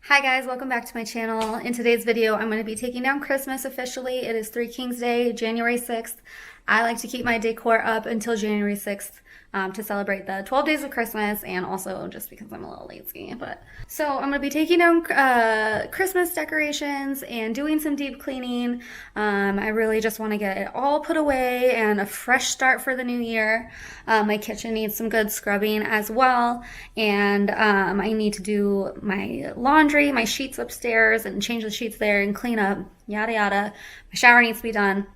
Hi guys, welcome back to my channel. In today's video, I'm going to be taking down Christmas officially. It is Three Kings Day, January 6th. I like to keep my decor up until January 6th to celebrate the 12 days of Christmas and also just because I'm a little lazy. So I'm going to be taking down Christmas decorations and doing some deep cleaning. I really just want to get it all put away and a fresh start for the new year. My kitchen needs some good scrubbing as well, and I need to do my laundry, my sheets upstairs, and change the sheets there and clean up, yada yada. My shower needs to be done.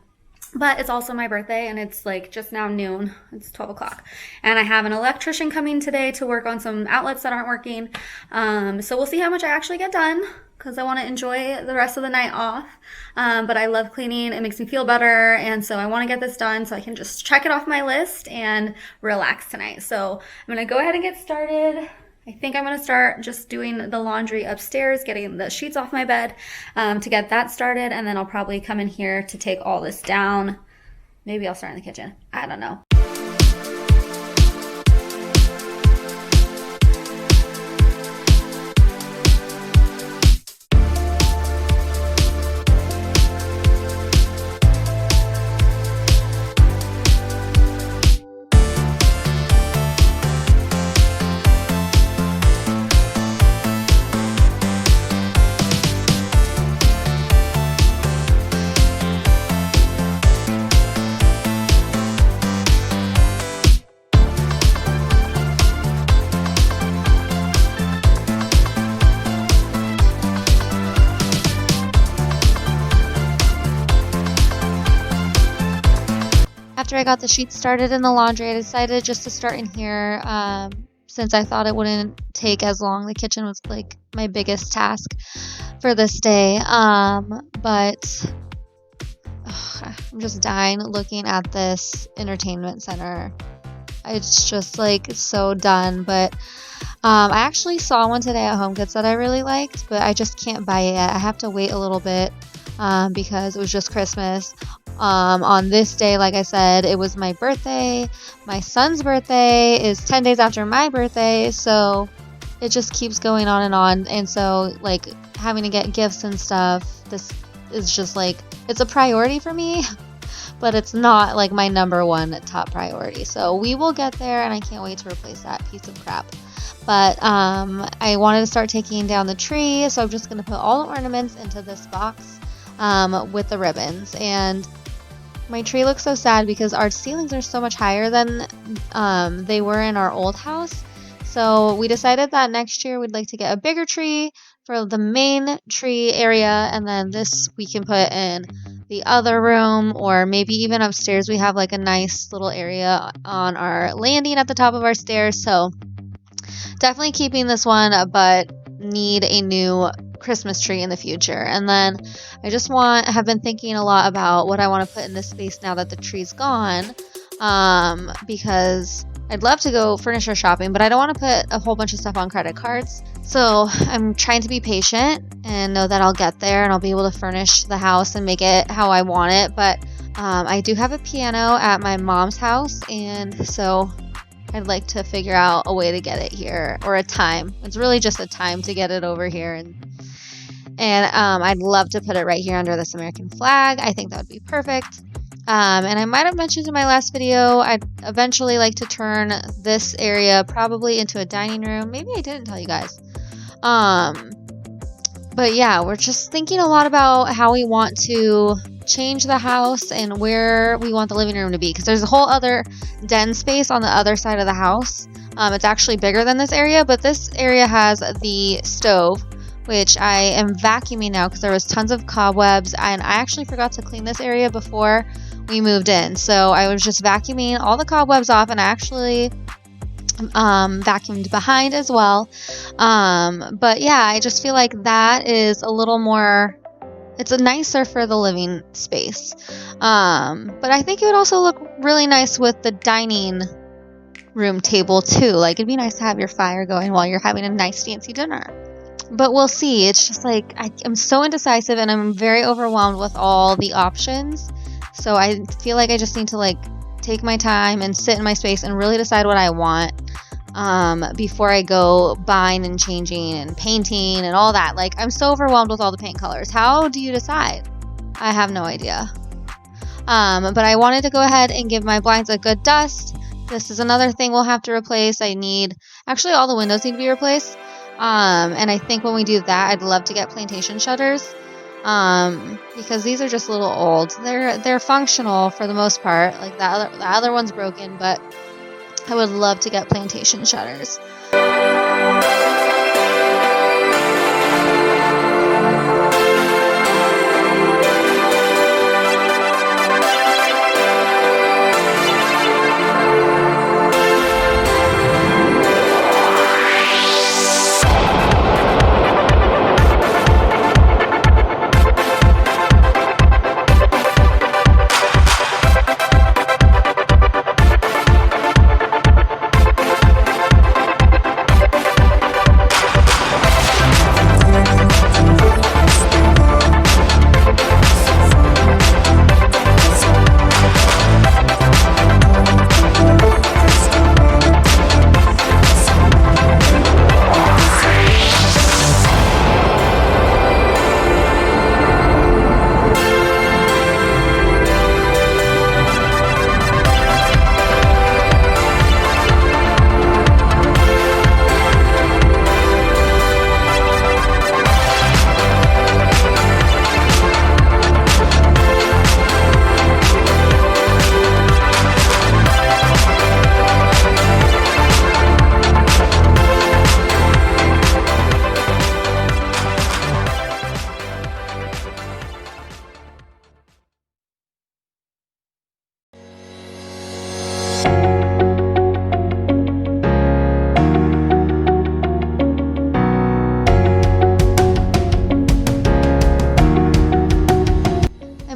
But it's also my birthday, and it's like just now noon. It's 12 o'clock. And I have an electrician coming today to work on some outlets that aren't working. So we'll see how much I actually get done, because I want to enjoy the rest of the night off. But I love cleaning. It makes me feel better. And so I want to get this done so I can just check it off my list and relax tonight. So I'm going to go ahead and get started. I think I'm going to start just doing the laundry upstairs, getting the sheets off my bed to get that started. And then I'll probably come in here to take all this down. Maybe I'll start in the kitchen. I don't know. After I got the sheets started in the laundry, I decided just to start in here since I thought it wouldn't take as long. The kitchen was like my biggest task for this day. But I'm just dying looking at this entertainment center. It's just like so done. But I actually saw one today at HomeGoods that I really liked, but I just can't buy it yet. I have to wait a little bit because it was just Christmas. On this day, like I said, it was my birthday. My son's birthday is 10 days after my birthday, so it just keeps going on and on. And so, like, having to get gifts and stuff, this is just like, it's a priority for me, but it's not like my number one top priority. So we will get there, and I can't wait to replace that piece of crap. But I wanted to start taking down the tree, so I'm just going to put all the ornaments into this box with the ribbons. And my tree looks so sad because our ceilings are so much higher than they were in our old house. So we decided that next year we'd like to get a bigger tree for the main tree area, and then this we can put in the other room, or maybe even upstairs. We have like a nice little area on our landing at the top of our stairs. So definitely keeping this one, but need a new Christmas tree in the future. And then I just have been thinking a lot about what I want to put in this space now that the tree's gone, because I'd love to go furniture shopping, but I don't want to put a whole bunch of stuff on credit cards. So I'm trying to be patient and know that I'll get there and I'll be able to furnish the house and make it how I want it. But I do have a piano at my mom's house, and so I'd like to figure out a way to get it here, or a time. It's really just a time to get it over here. And I'd love to put it right here under this American flag. I think that would be perfect. And I might have mentioned in my last video, I'd eventually like to turn this area probably into a dining room. Maybe I didn't tell you guys. But yeah, we're just thinking a lot about how we want to change the house and where we want the living room to be, because there's a whole other den space on the other side of the house. It's actually bigger than this area, but this area has the stove, which I am vacuuming now because there was tons of cobwebs, and I actually forgot to clean this area before we moved in. So I was just vacuuming all the cobwebs off, and I actually vacuumed behind as well. But yeah, I just feel like that is a little more, it's a nicer for the living space. But I think it would also look really nice with the dining room table too. Like, it'd be nice to have your fire going while you're having a nice fancy dinner. But we'll see. It's just like, I'm so indecisive, and I'm very overwhelmed with all the options. So I feel like I just need to like take my time and sit in my space and really decide what I want. before I go buying and changing and painting and all that. Like, I'm so overwhelmed with all the paint colors. How do you decide? I have no idea. But I wanted to go ahead and give my blinds a good dust. This is another thing we'll have to replace. Actually all the windows need to be replaced. And I think when we do that, I'd love to get plantation shutters. Because these are just a little old. They're functional for the most part. Like the other one's broken, but I would love to get plantation shutters.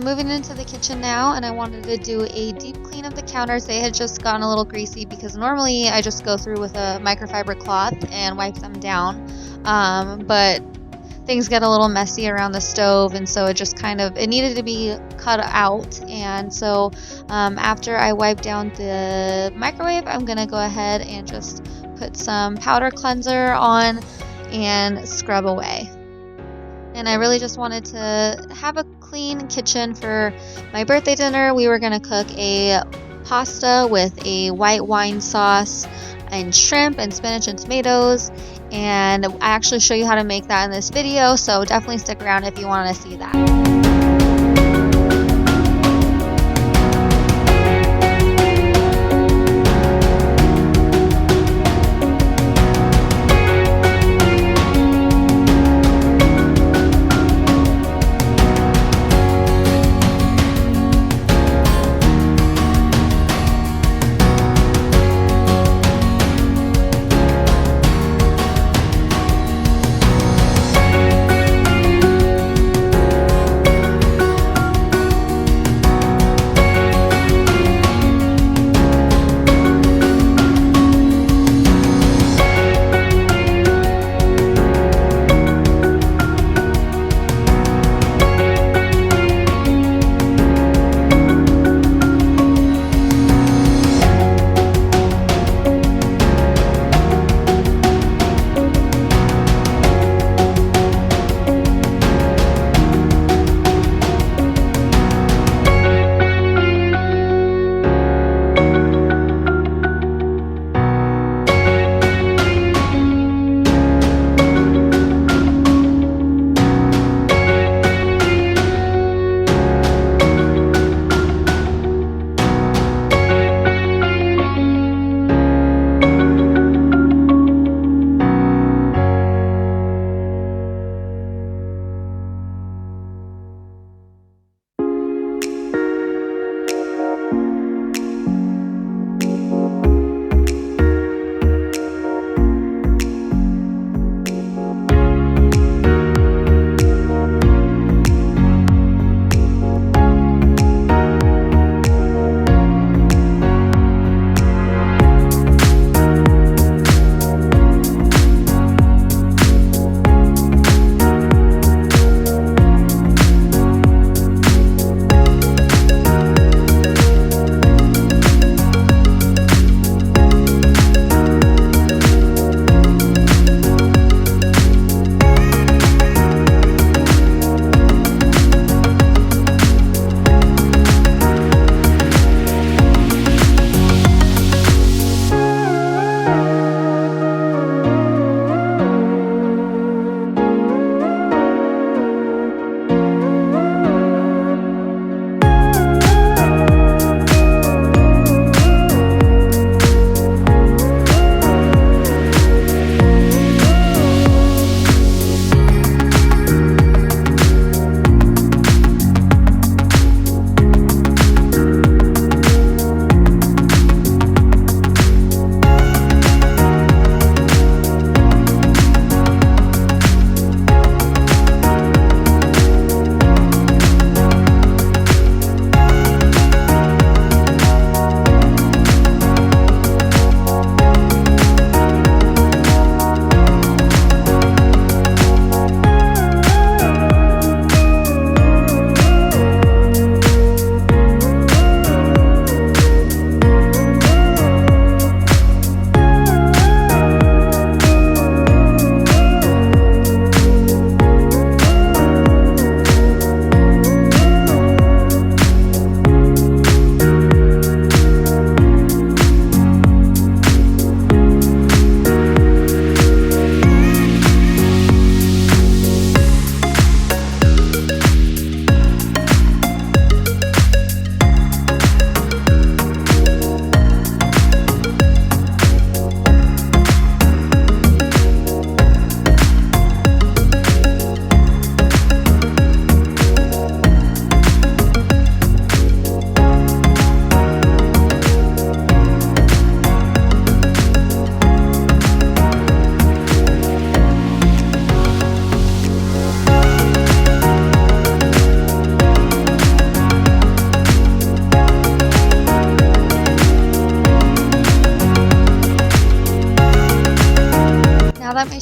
Moving into the kitchen now, and I wanted to do a deep clean of the counters. They had just gotten a little greasy because normally I just go through with a microfiber cloth and wipe them down, but things get a little messy around the stove, and so it needed to be cut out. And so after I wipe down the microwave, I'm gonna go ahead and just put some powder cleanser on and scrub away. And I really just wanted to have a clean kitchen for my birthday dinner. We were gonna cook a pasta with a white wine sauce and shrimp and spinach and tomatoes, and I actually show you how to make that in this video, so definitely stick around if you want to see that.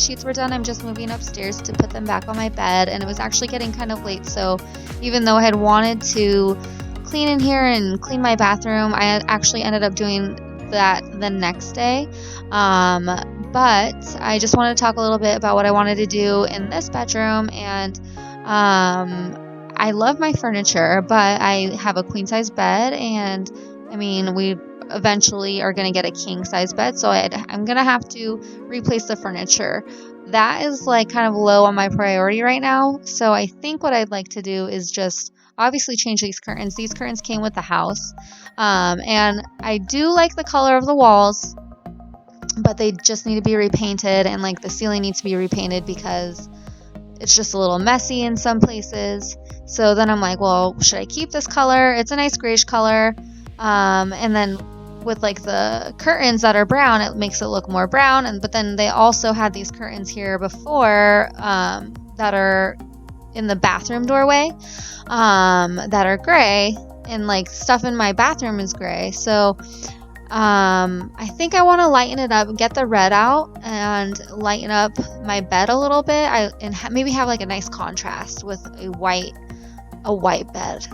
sheets were done, I'm just moving upstairs to put them back on my bed, and it was actually getting kind of late, so even though I had wanted to clean in here and clean my bathroom, I actually ended up doing that the next day. But I just wanted to talk a little bit about what I wanted to do in this bedroom. And I love my furniture, but I have a queen size bed, and I mean, we eventually are going to get a king size bed, so I'm going to have to replace the furniture. That is like kind of low on my priority right now. So I think what I'd like to do is just obviously change these curtains. These curtains came with the house. And I do like the color of the walls, but they just need to be repainted, and like the ceiling needs to be repainted because it's just a little messy in some places. So then I'm like, well, should I keep this color? It's a nice grayish color. And then with like the curtains that are brown, it makes it look more brown. But then they also had these curtains here before that are in the bathroom doorway that are gray, and like stuff in my bathroom is gray. So I think I want to lighten it up, get the red out, and lighten up my bed a little bit. Maybe have like a nice contrast with a white bed.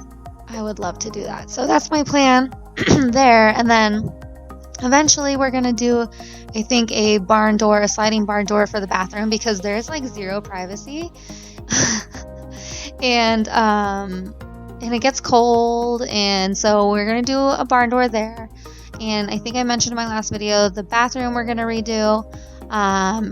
I would love to do that. So that's my plan there. And then eventually we're gonna do, I think, a sliding barn door for the bathroom, because there's like zero privacy. and it gets cold, and so we're gonna do a barn door there. And I think I mentioned in my last video, the bathroom we're gonna redo.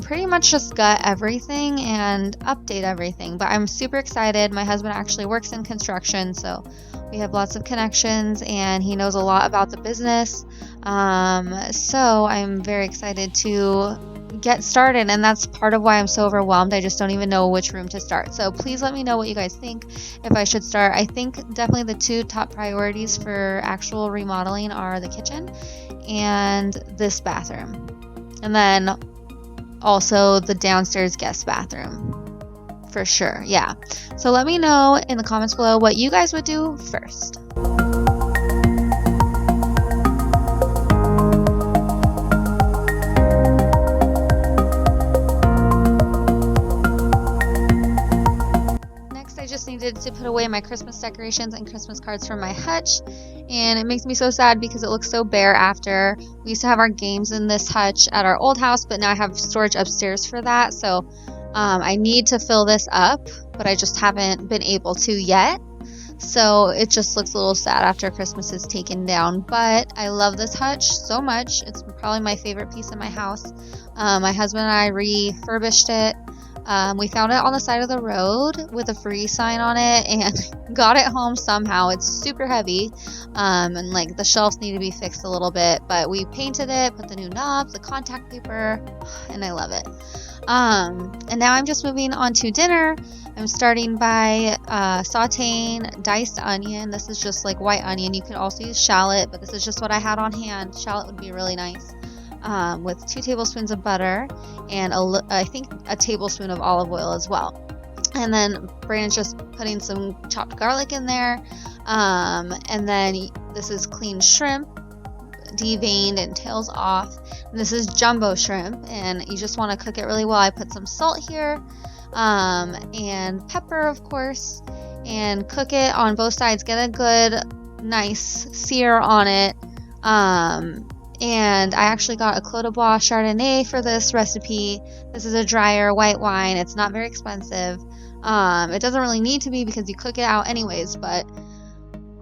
Pretty much just gut everything and update everything, but I'm super excited. My husband actually works in construction, so we have lots of connections, and he knows a lot about the business. So I'm very excited to get started, and that's part of why I'm so overwhelmed. I just don't even know which room to start. So please let me know what you guys think, if I should start. I think definitely the two top priorities for actual remodeling are the kitchen and this bathroom, and then also the downstairs guest bathroom for sure. Yeah, so let me know in the comments below what you guys would do first. Needed to put away my Christmas decorations and Christmas cards from my hutch, and it makes me so sad because it looks so bare after. We used to have our games in this hutch at our old house, but now I have storage upstairs for that, so I need to fill this up, but I just haven't been able to yet. So it just looks a little sad after Christmas is taken down, but I love this hutch so much. It's probably my favorite piece in my house. My husband and I refurbished it. We found it on the side of the road with a free sign on it and got it home somehow. It's super heavy, and like the shelves need to be fixed a little bit, but we painted it, put the new knobs, the contact paper, and I love it. And now I'm just moving on to dinner. I'm starting by sauteing diced onion. This is just like white onion. You could also use shallot, but this is just what I had on hand. Shallot would be really nice. With 2 tablespoons of butter and I think a tablespoon of olive oil as well. And then Brandon's just putting some chopped garlic in there. And then this is clean shrimp, deveined and tails off. And this is jumbo shrimp, and you just want to cook it really well. I put some salt here, and pepper, of course, and cook it on both sides. Get a good, nice sear on it. And I actually got a Clos de Bois Chardonnay for this recipe. This is a drier white wine. It's not very expensive. It doesn't really need to be because you cook it out anyways, but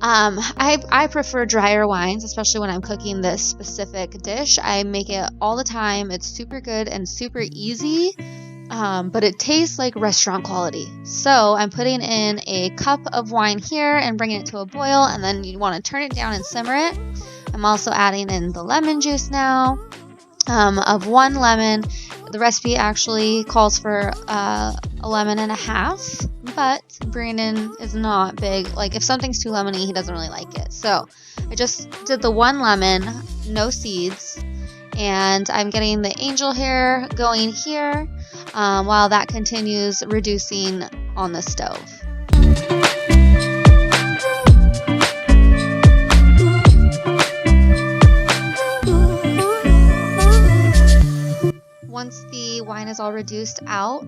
I prefer drier wines, especially when I'm cooking this specific dish. I make it all the time. It's super good and super easy, but it tastes like restaurant quality. So I'm putting in a cup of wine here and bringing it to a boil, and then you want to turn it down and simmer it. I'm also adding in the lemon juice now, of 1 lemon. The recipe actually calls for a lemon and a half, but Brandon is not big. Like, if something's too lemony, he doesn't really like it. So I just did the 1 lemon, no seeds, and I'm getting the angel hair going here while that continues reducing on the stove. Once the wine mine is all reduced out,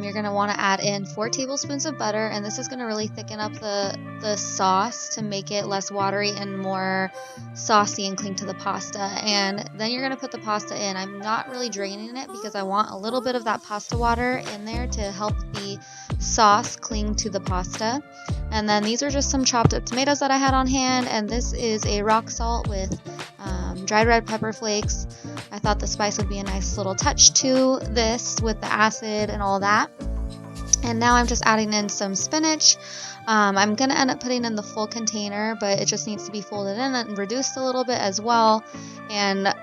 you're going to want to add in 4 tablespoons of butter, and this is going to really thicken up the sauce to make it less watery and more saucy and cling to the pasta. And then you're going to put the pasta in. I'm not really draining it because I want a little bit of that pasta water in there to help the sauce cling to the pasta. And then these are just some chopped up tomatoes that I had on hand, and this is a rock salt with dried red pepper flakes. I thought the spice would be a nice little touch to this with the acid and all that. And now I'm just adding in some spinach. I'm going to end up putting in the full container, but it just needs to be folded in and reduced a little bit as well. And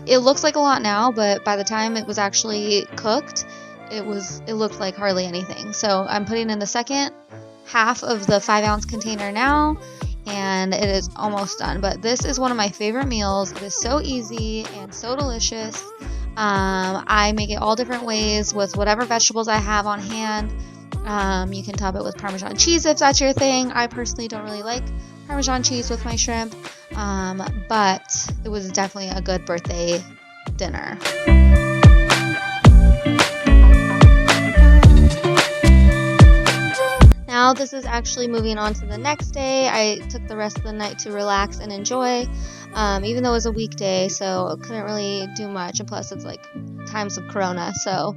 it looks like a lot now, but by the time it was actually cooked, it looked like hardly anything. So I'm putting in the second half of the 5-ounce container now, and it is almost done. But this is one of my favorite meals. It is so easy and so delicious. I make it all different ways with whatever vegetables I have on hand. You can top it with Parmesan cheese if that's your thing. I personally don't really like Parmesan cheese with my shrimp, but it was definitely a good birthday dinner. Now this is actually moving on to the next day. I took the rest of the night to relax and enjoy, even though it was a weekday, so couldn't really do much. And plus it's like times of Corona, so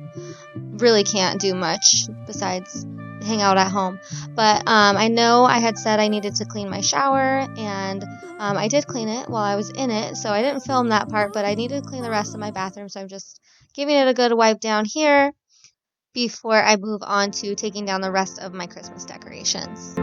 really can't do much besides hang out at home. But I know I had said I needed to clean my shower, and I did clean it while I was in it, so I didn't film that part, but I needed to clean the rest of my bathroom, so I'm just giving it a good wipe down here before I move on to taking down the rest of my Christmas decorations.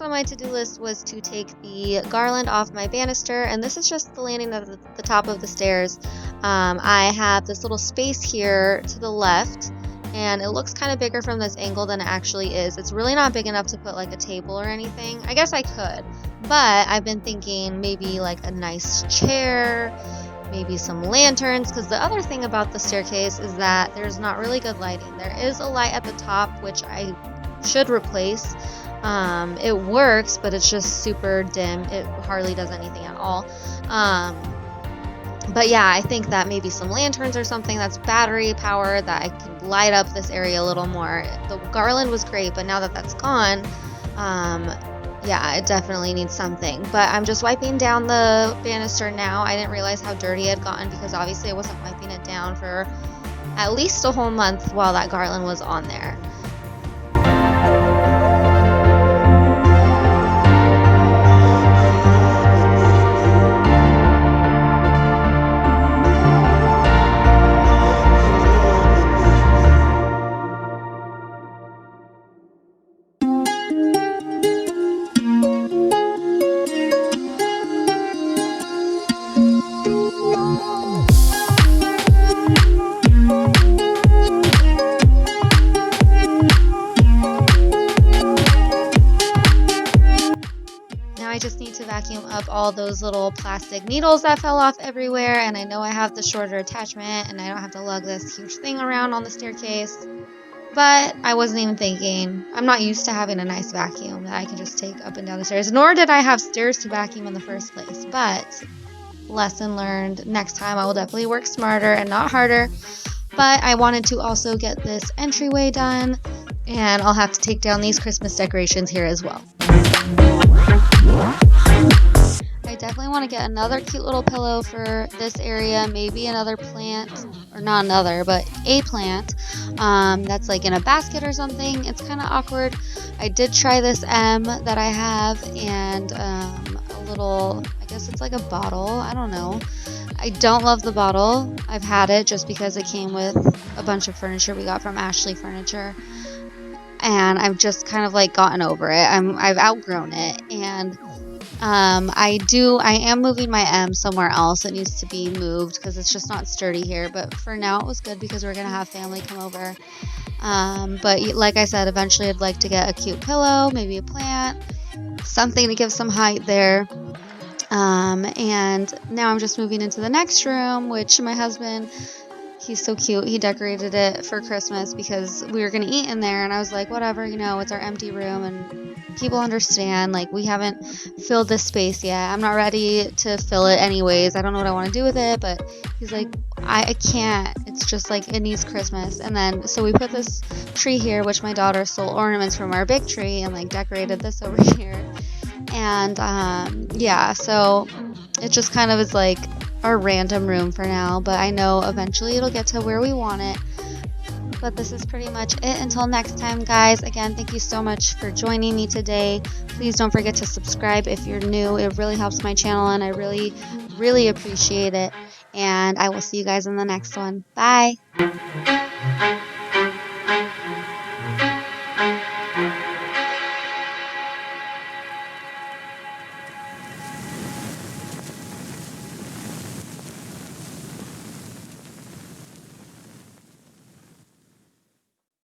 My to-do list was to take the garland off my banister, and this is just the landing at the top of the stairs. I have this little space here to the left, and it looks kind of bigger from this angle than it actually is. It's really not big enough to put like a table or anything. I guess I could, but I've been thinking maybe like a nice chair, maybe some lanterns, because the other thing about the staircase is that there's not really good lighting. There is a light at the top, which I should replace. It works, but it's just super dim. It hardly does anything at all. But yeah, I think that maybe some lanterns or something that's battery powered that I can light up this area a little more. The garland was great, but now that that's gone, yeah, it definitely needs something. But I'm just wiping down the banister now. I didn't realize how dirty it had gotten because obviously I wasn't wiping it down for at least a whole month while that garland was on there. I just need to vacuum up all those little plastic needles that fell off everywhere, and I know I have the shorter attachment and I don't have to lug this huge thing around on the staircase, but I wasn't even thinking. I'm not used to having a nice vacuum that I can just take up and down the stairs, nor did I have stairs to vacuum in the first place, but lesson learned. Next time I will definitely work smarter and not harder. But I wanted to also get this entryway done, and I'll have to take down these Christmas decorations here as well. I definitely want to get another cute little pillow for this area, maybe another plant, or not another, but a plant that's like in a basket or something. It's kind of awkward. I did try this M that I have, and a little, I guess it's like a bottle. I don't know. I don't love the bottle. I've had it just because it came with a bunch of furniture we got from Ashley Furniture, and I've just kind of like gotten over it. I've outgrown it, and I am moving my M somewhere else. It needs to be moved because it's just not sturdy here. But for now, it was good because we're gonna have family come over. But like I said, eventually I'd like to get a cute pillow, maybe a plant, something to give some height there. And now I'm just moving into the next room, which my husband, he's so cute. He decorated it for Christmas because we were gonna eat in there, and I was like, whatever, it's our empty room, and people understand. Like, we haven't filled this space yet. I'm not ready to fill it anyways. I don't know what I want to do with it, but he's like, I can't. It's just like it needs Christmas. And then so we put this tree here, which my daughter stole ornaments from our big tree and like decorated this over here. And yeah, so it just kind of is like our random room for now, but I know eventually it'll get to where we want it. But this is pretty much it until next time, guys. Again, thank you so much for joining me today. Please don't forget to subscribe if you're new. It really helps my channel, and I really, really appreciate it. And I will see you guys in the next one. Bye.